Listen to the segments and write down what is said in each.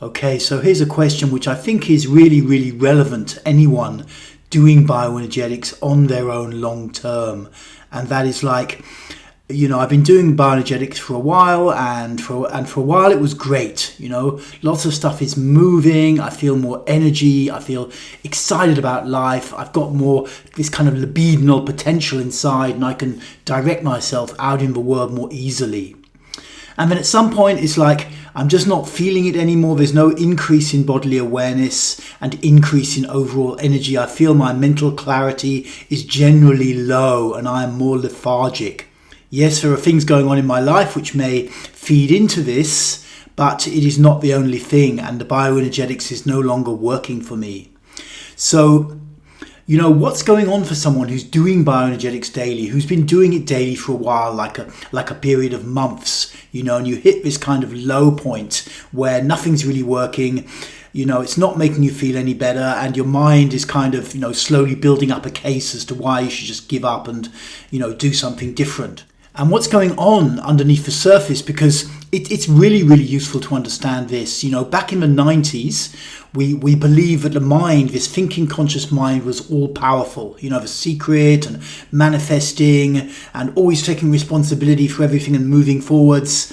Okay, so here's a question which I think is really, really relevant to anyone doing bioenergetics on their own long term. And that is like, I've been doing bioenergetics for a while, and for a while it was great. Lots of stuff is moving. I feel more energy. I feel excited about life. I've got more this kind of libidinal potential inside, and I can direct myself out in the world more easily. And then at some point, it's like, I'm just not feeling it anymore. There's no increase in bodily awareness and increase in overall energy. I feel my mental clarity is generally low and I am more lethargic. Yes, there are things going on in my life which may feed into this, but it is not the only thing, and the bioenergetics is no longer working for me. So, what's going on for someone who's doing bioenergetics daily, who's been doing it daily for a while, like a period of months, and you hit this kind of low point where nothing's really working, it's not making you feel any better, and your mind is kind of, slowly building up a case as to why you should just give up and, do something different. And what's going on underneath the surface, because it's really, really useful to understand this. Back in the 90s, we believed that the mind, this thinking conscious mind, was all powerful. The secret and manifesting and always taking responsibility for everything and moving forwards.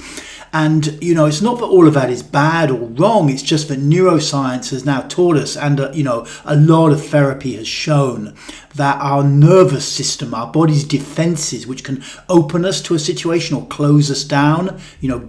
And, it's not that all of that is bad or wrong. It's just that neuroscience has now taught us, and, a lot of therapy has shown that our nervous system, our body's defenses, which can open us to a situation or close us down,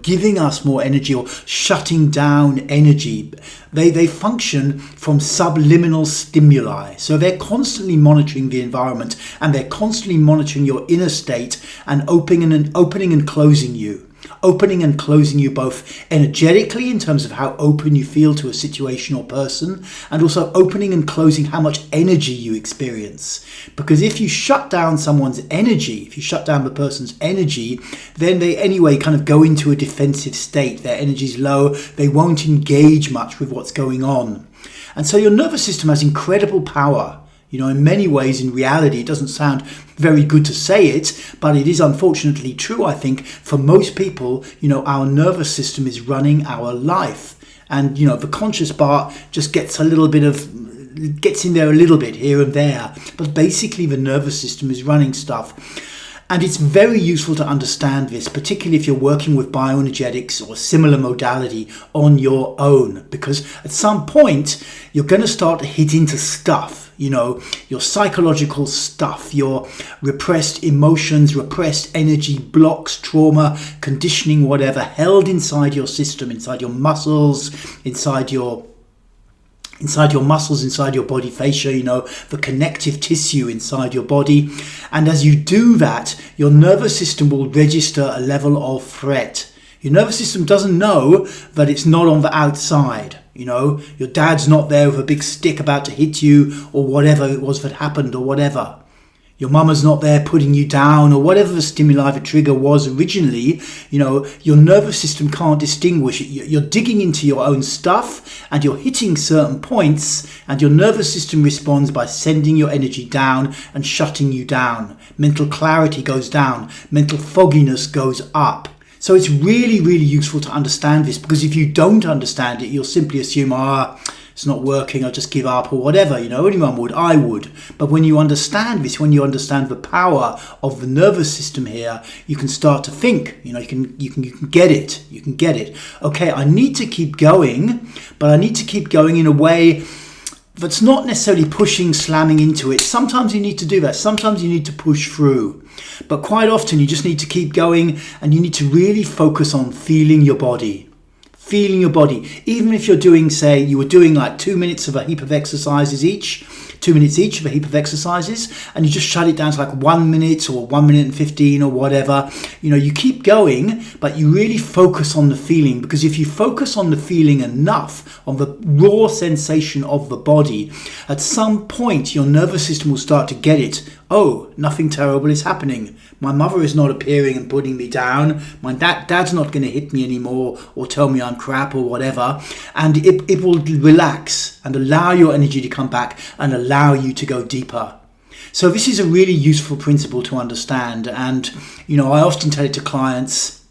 giving us more energy or shutting down energy, they function from subliminal stimuli. So they're constantly monitoring the environment, and they're constantly monitoring your inner state and opening and closing you. Opening and closing you both energetically in terms of how open you feel to a situation or person, and also opening and closing how much energy you experience. Because if you shut down someone's energy, if you shut down the person's energy, then they anyway kind of go into a defensive state. Their energy's low, they won't engage much with what's going on. And so your nervous system has incredible power. In many ways, in reality, it doesn't sound very good to say it, but it is unfortunately true, I think. For most people, our nervous system is running our life. And, the conscious part just gets in there a little bit here and there. But basically, the nervous system is running stuff. And it's very useful to understand this, particularly if you're working with bioenergetics or a similar modality on your own, because at some point you're going to start to hit into stuff, your psychological stuff, your repressed emotions, repressed energy, blocks, trauma, conditioning, whatever, held inside your system, inside your muscles, inside your muscles, inside your body fascia, the connective tissue inside your body. And as you do that, your nervous system will register a level of threat. Your nervous system doesn't know that it's not on the outside. Your dad's not there with a big stick about to hit you, or whatever it was that happened, or whatever. Your mama's not there putting you down, or whatever the stimuli, the trigger was originally. Your nervous system can't distinguish it. You're digging into your own stuff and you're hitting certain points, and your nervous system responds by sending your energy down and shutting you down. Mental clarity goes down. Mental fogginess goes up. So it's really, really useful to understand this, because if you don't understand it, you'll simply assume, it's not working, I'll just give up or whatever. Anyone would, I would. But when you understand this, when you understand the power of the nervous system here, you can start to think, you can get it. You can get it. Okay, I need to keep going, but I need to keep going in a way that's not necessarily pushing, slamming into it. Sometimes you need to do that. Sometimes you need to push through. But quite often you just need to keep going, and you need to really focus on feeling your body. Feeling your body. Even if you're doing, say, you were doing like 2 minutes of a heap of exercises each, 2 minutes each of a heap of exercises, and you just shut it down to like 1 minute or 1 minute and 15 or whatever. You keep going, but you really focus on the feeling, because if you focus on the feeling enough, on the raw sensation of the body, at some point your nervous system will start to get it. Oh, nothing terrible is happening. My mother is not appearing and putting me down. My dad's not going to hit me anymore or tell me I'm crap or whatever. And it will relax and allow your energy to come back and allow you to go deeper. So this is a really useful principle to understand. And, I often tell it to clients.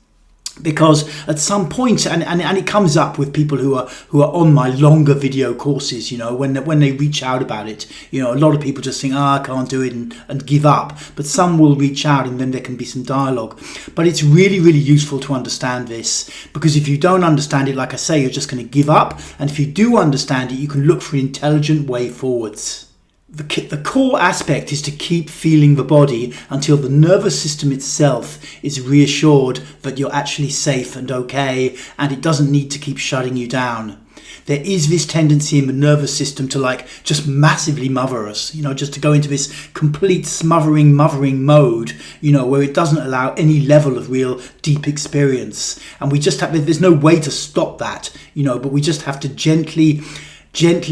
Because at some point, and it comes up with people who are on my longer video courses, you know, when they reach out about it, you know, a lot of people just think, I can't do it and give up. But some will reach out, and then there can be some dialogue. But it's really, really useful to understand this, because if you don't understand it, like I say, you're just going to give up. And if you do understand it, you can look for an intelligent way forwards. The core aspect is to keep feeling the body until the nervous system itself is reassured that you're actually safe and okay, and it doesn't need to keep shutting you down. There is this tendency in the nervous system to like just massively mother us, you know, just to go into this complete mothering mode, you know, where it doesn't allow any level of real deep experience. And we just there's no way to stop that, you know, but we just have to gently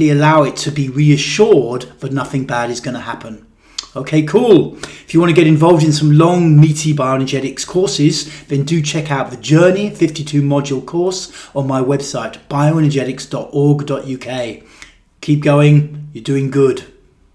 allow it to be reassured that nothing bad is going to happen. Okay, cool. If you want to get involved in some long, meaty bioenergetics courses, then do check out the Journey 52 module course on my website, bioenergetics.org.uk. Keep going. You're doing good.